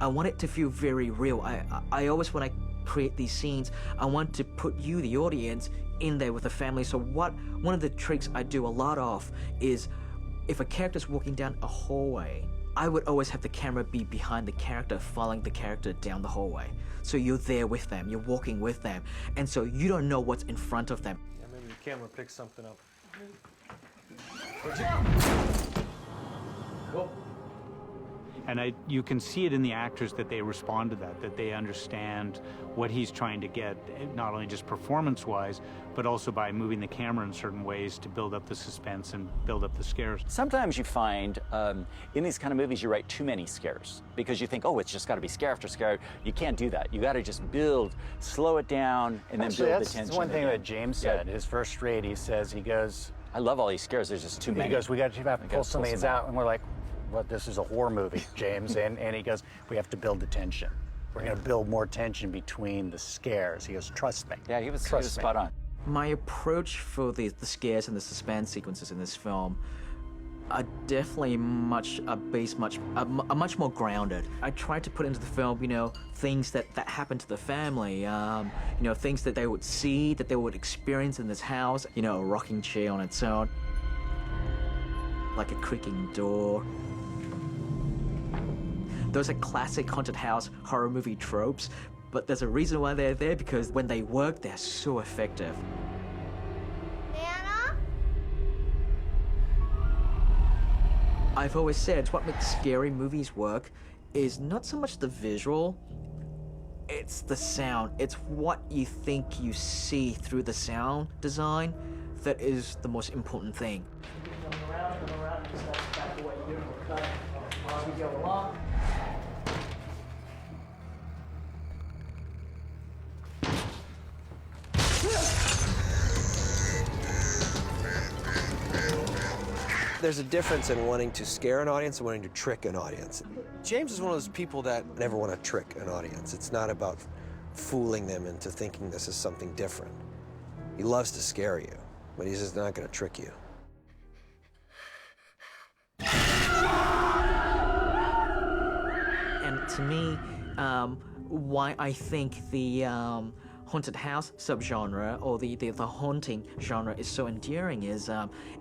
I want it to feel very real. I always, when I create these scenes, I want to put you, the audience, in there with the family. So one of the tricks I do a lot of is, if a character's walking down a hallway, I would always have the camera be behind the character, following the character down the hallway. So you're there with them, you're walking with them, and so you don't know what's in front of them. Yeah, maybe the camera picks something up. Go. And you can see it in the actors that they respond to that they understand what he's trying to get, not only just performance-wise, but also by moving the camera in certain ways to build up the suspense and build up the scares. Sometimes you find in these kind of movies you write too many scares because you think, oh, it's just got to be scare after scare. You can't do that. You got to just build, slow it down, and then build the tension. That's one thing again. that James said. His first read, he goes, I love all these scares. There's just too many. He goes, we got to pull some of these out, and we're like, well, this is a horror movie, James. and he goes, we have to build the tension. We're going to build more tension between the scares. He goes, trust me. Yeah, he was spot on. My approach for the scares and the suspense sequences in this film are definitely much more grounded. I tried to put into the film, you know, things that happen to the family, you know, things that they would see, that they would experience in this house, you know, a rocking chair on its own, like a creaking door. Those are classic haunted house horror movie tropes, but there's a reason why they're there, because when they work, they're so effective. Nana? I've always said what makes scary movies work is not so much the visual, it's the sound. It's what you think you see through the sound design that is the most important thing. Come around, just back to what you're doing. As we go along. There's a difference in wanting to scare an audience and wanting to trick an audience. James is one of those people that never want to trick an audience. It's not about fooling them into thinking this is something different. He loves to scare you, but he's just not going to trick you. And to me, why I think the haunted house subgenre or the haunting genre is so endearing is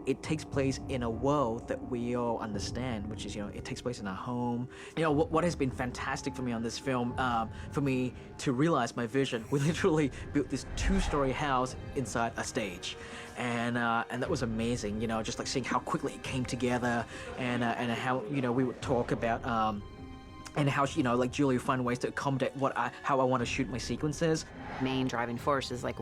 it takes place in a world that we all understand, which is, you know, it takes place in our home. You know, what has been fantastic for me on this film, for me to realize my vision, we literally built this 2-story house inside a stage. And that was amazing, you know, just like seeing how quickly it came together, and how, you know, we would talk about and how, you know, like Julia would find ways to accommodate how I want to shoot my sequences. Main driving force is like